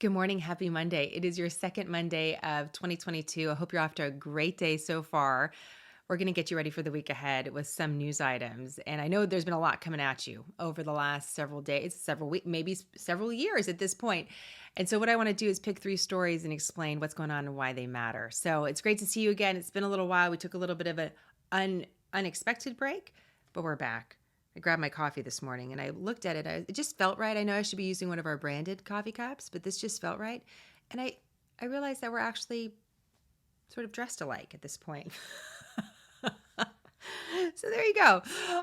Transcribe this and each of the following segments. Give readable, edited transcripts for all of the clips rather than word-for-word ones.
Good morning. Happy Monday. It is your second Monday of 2022. I hope you're off to a great day so far. We're going to get you ready for the week ahead with some news items. And I know there's been a lot coming at you over the last several days, several weeks, maybe several years at this point. And so what I want to do is pick three stories and explain what's going on and why they matter. So it's great to see you again. It's been a little while. We took a little bit of an unexpected break, but we're back. I grabbed my coffee this morning and I looked at it. It just felt right. I know I should be using one of our branded coffee cups, but this just felt right. And I realized that we're actually sort of dressed alike at this point. So there you go.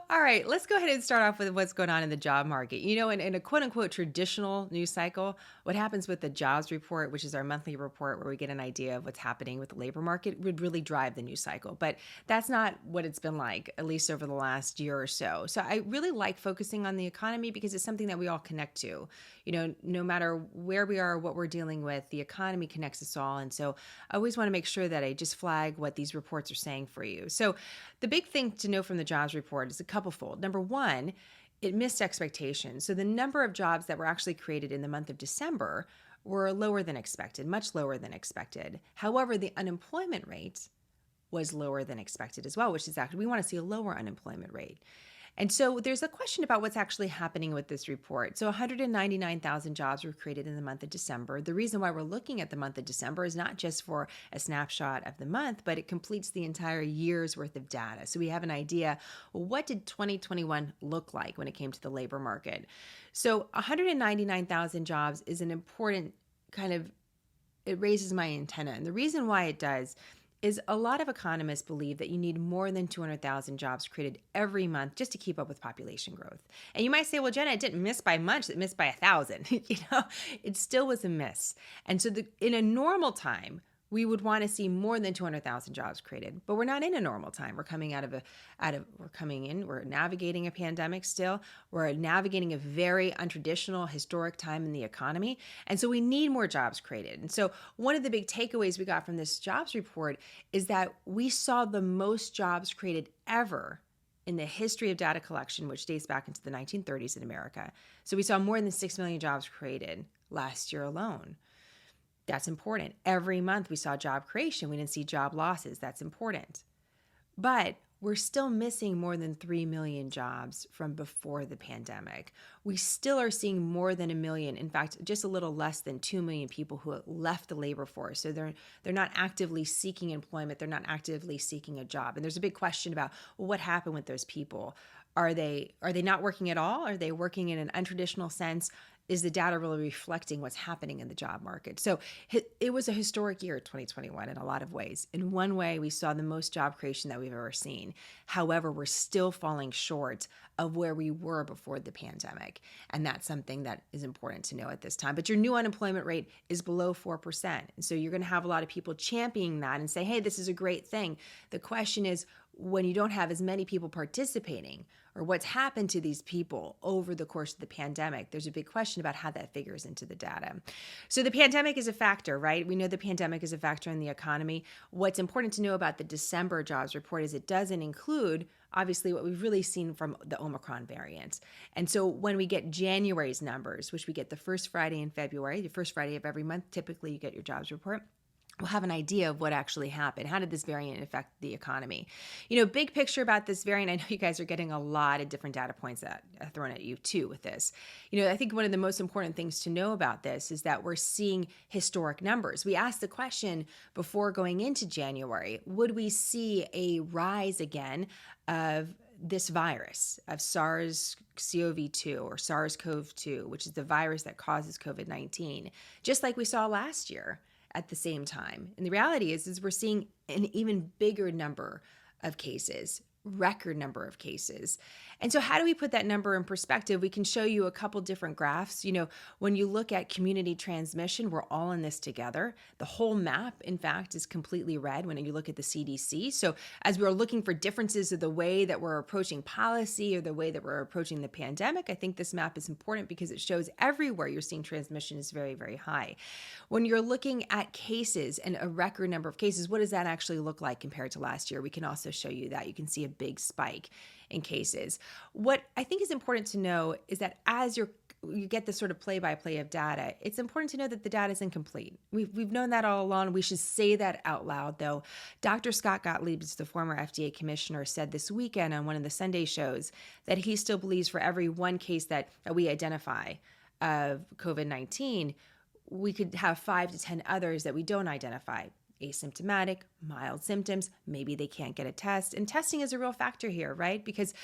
All right, let's go ahead and start off with what's going on in the job market. You know, in a quote unquote traditional news cycle, what happens with the jobs report, which is our monthly report where we get an idea of what's happening with the labor market, would really drive the news cycle. But that's not what it's been like, at least over the last year or so. So I really like focusing on the economy because it's something that we all connect to. You know, no matter where we are, what we're dealing with, the economy connects us all. And so I always want to make sure that I just flag what these reports are saying for you. So the big thing to know from the jobs report is a couplefold. Number one, it missed expectations. So the number of jobs that were actually created in the month of December were lower than expected, much lower than expected. However, the unemployment rate was lower than expected as well, which is actually, we want to see a lower unemployment rate. And so there's a question about what's actually happening with this report. So 199,000 jobs were created in the month of December. The reason why we're looking at the month of December is not just for a snapshot of the month, but it completes the entire year's worth of data. So we have an idea, well, what did 2021 look like when it came to the labor market? So 199,000 jobs is an important it raises my antenna. And the reason why it does is a lot of economists believe that you need more than 200,000 jobs created every month just to keep up with population growth. And you might say, well, Jenna, it didn't miss by much, it missed by 1,000. It still was a miss. And so in a normal time, we would want to see more than 200,000 jobs created, but we're not in a normal time. We're coming we're navigating a pandemic still. We're navigating a very untraditional, historic time in the economy. And so we need more jobs created. And so one of the big takeaways we got from this jobs report is that we saw the most jobs created ever in the history of data collection, which dates back into the 1930s in America. So we saw more than 6 million jobs created last year alone. That's important. Every month we saw job creation. We didn't see job losses. That's important. But we're still missing more than 3 million jobs from before the pandemic. We still are seeing more than 1 million. In fact, just a little less than 2 million people who have left the labor force. So they're not actively seeking employment. They're not actively seeking a job. And there's a big question about, well, what happened with those people? Are they not working at all? Are they working in an untraditional sense? Is the data really reflecting what's happening in the job market? So it was a historic year, 2021, in a lot of ways. In one way, we saw the most job creation that we've ever seen. However, we're still falling short of where we were before the pandemic. And that's something that is important to know at this time. But your new unemployment rate is below 4%. And so you're going to have a lot of people championing that and say, hey, this is a great thing. The question is, when you don't have as many people participating, or what's happened to these people over the course of the pandemic, there's a big question about how that figures into the data. So the pandemic is a factor, right? We know the pandemic is a factor in the economy. What's important to know about the December jobs report is it doesn't include, obviously, what we've really seen from the Omicron variant. And so when we get January's numbers, which we get the first Friday in February, the first Friday of every month, typically you get your jobs report, we'll have an idea of what actually happened. How did this variant affect the economy? You know, big picture about this variant, I know you guys are getting a lot of different data points that are thrown at you too with this. You know, I think one of the most important things to know about this is that we're seeing historic numbers. We asked the question before going into January, would we see a rise again of this virus, of SARS-CoV-2 or SARS-CoV-2, which is the virus that causes COVID-19, just like we saw last year at the same time. And the reality is we're seeing an even bigger number of cases, record number of cases. And so how do we put that number in perspective? We can show you a couple different graphs. You know, when you look at community transmission, we're all in this together. The whole map, in fact, is completely red when you look at the CDC. So as we're looking for differences of the way that we're approaching policy or the way that we're approaching the pandemic, I think this map is important because it shows everywhere you're seeing transmission is very, very high. When you're looking at cases and a record number of cases, what does that actually look like compared to last year? We can also show you that. You can see a big spike in cases. What I think is important to know is that as you're you get this sort of play-by-play of data, it's important to know that the data is incomplete. We've known that all along. We should say that out loud, though. Dr. Scott Gottlieb, the former FDA commissioner, said this weekend on one of the Sunday shows that he still believes for every one case that we identify of COVID-19, we could have 5 to 10 others that we don't identify. Asymptomatic, mild symptoms, maybe they can't get a test. And testing is a real factor here, right? Because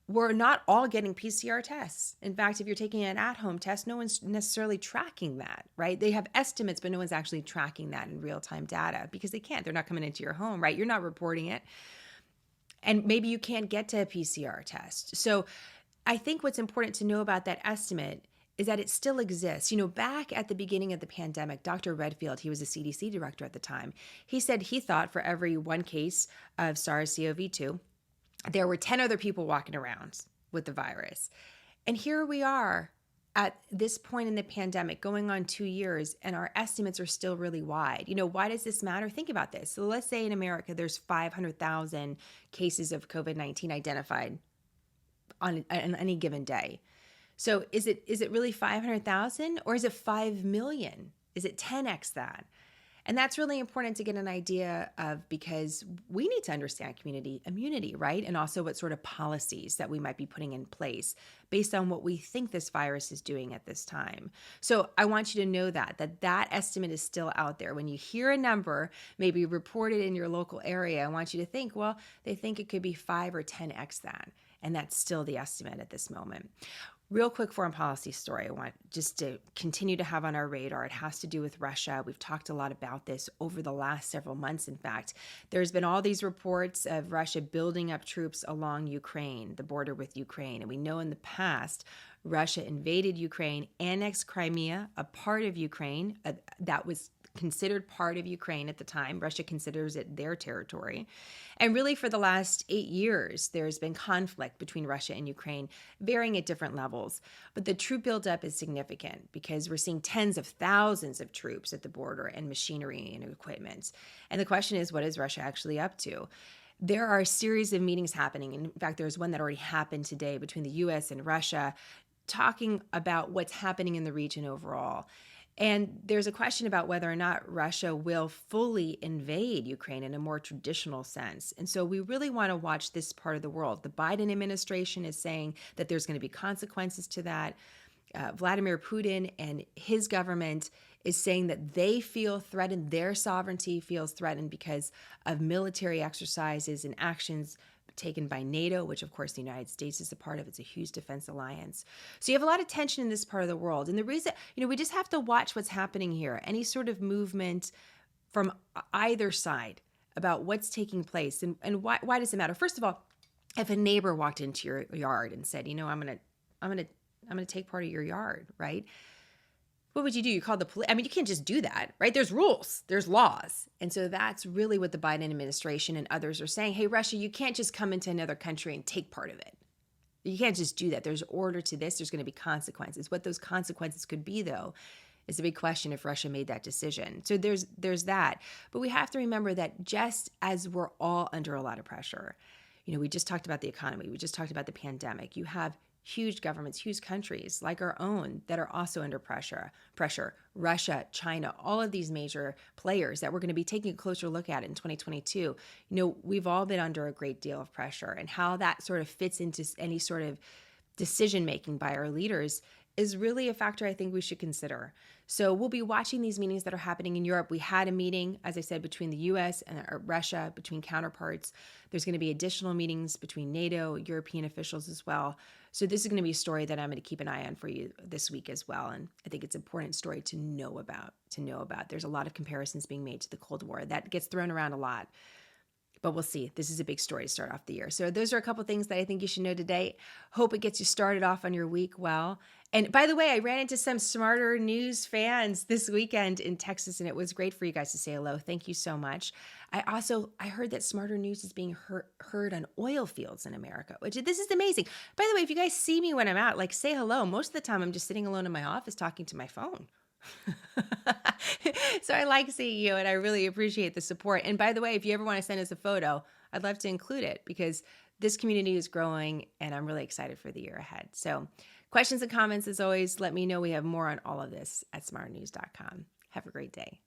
we're not all getting PCR tests. In fact, if you're taking an at-home test, no one's necessarily tracking that, right? They have estimates, but no one's actually tracking that in real-time data because they can't. They're not coming into your home, right? You're not reporting it. And maybe you can't get to a PCR test. So I think what's important to know about that estimate is that it still exists. Back at the beginning of the pandemic, Dr. Redfield, he was the CDC director at the time, he said he thought for every one case of SARS-CoV-2, there were 10 other people walking around with the virus. And here we are at this point in the pandemic, going on 2 years, and our estimates are still really wide. Why does this matter? Think about this. So let's say in America, there's 500,000 cases of COVID-19 identified on any given day. So is it really 500,000 or is it 5 million? Is it 10x that? And that's really important to get an idea of, because we need to understand community immunity, right? And also what sort of policies that we might be putting in place based on what we think this virus is doing at this time. So I want you to know that estimate is still out there. When you hear a number, maybe reported in your local area, I want you to think, well, they think it could be 5 or 10x that. And that's still the estimate at this moment. Real quick foreign policy story I want just to continue to have on our radar. It has to do with Russia. We've talked a lot about this over the last several months. In fact, there's been all these reports of Russia building up troops along Ukraine, the border with Ukraine. And we know in the past, Russia invaded Ukraine, annexed Crimea, a part of Ukraine that was considered part of Ukraine at the time. Russia considers it their territory. And really for the last 8 years, there's been conflict between Russia and Ukraine, varying at different levels. But the troop buildup is significant because we're seeing tens of thousands of troops at the border and machinery and equipment. And the question is, what is Russia actually up to? There are a series of meetings happening. In fact, there's one that already happened today between the U.S. and Russia, talking about what's happening in the region overall. And there's a question about whether or not Russia will fully invade Ukraine in a more traditional sense. And so we really want to watch this part of the world. The Biden administration is saying that there's going to be consequences to that. Vladimir Putin and his government is saying that they feel threatened, their sovereignty feels threatened because of military exercises and actions taken by NATO, which of course the United States is a part of. It's a huge defense alliance. So you have a lot of tension in this part of the world. And the reason, we just have to watch what's happening here. Any sort of movement from either side about what's taking place and why does it matter? First of all, if a neighbor walked into your yard and said, I'm gonna take part of your yard, right? What would you do? You call the police. I mean, you can't just do that, right? There's rules, there's laws. And so that's really what the Biden administration and others are saying. Hey, Russia, you can't just come into another country and take part of it. You can't just do that. There's order to this. There's going to be consequences. What those consequences could be, though, is a big question if Russia made that decision. So there's that. But we have to remember that just as we're all under a lot of pressure, we just talked about the economy. We just talked about the pandemic. You have huge governments, huge countries like our own that are also under pressure. Russia, China, all of these major players that we're going to be taking a closer look at in 2022. We've all been under a great deal of pressure, and how that sort of fits into any sort of decision making by our leaders is really a factor I think we should consider. So we'll be watching these meetings that are happening in Europe. We had a meeting, as I said, between the U.S. and Russia, between counterparts. There's going to be additional meetings between NATO, European officials as well. So this is going to be a story that I'm going to keep an eye on for you this week as well. And I think it's an important story to know about. There's a lot of comparisons being made to the Cold War. That gets thrown around a lot. But we'll see. This is a big story to start off the year. So those are a couple things that I think you should know today. Hope it gets you started off on your week well. And by the way, I ran into some Smarter News fans this weekend in Texas, and it was great for you guys to say hello. Thank you so much. I heard that Smarter News is being heard on oil fields in America, which this is amazing. By the way, if you guys see me when I'm out, say hello. Most of the time I'm just sitting alone in my office talking to my phone. So I like seeing you, and I really appreciate the support. And by the way, if you ever want to send us a photo, I'd love to include it because this community is growing and I'm really excited for the year ahead. So Questions and comments, as always, let me know. We have more on all of this at smartnews.com. Have a great day.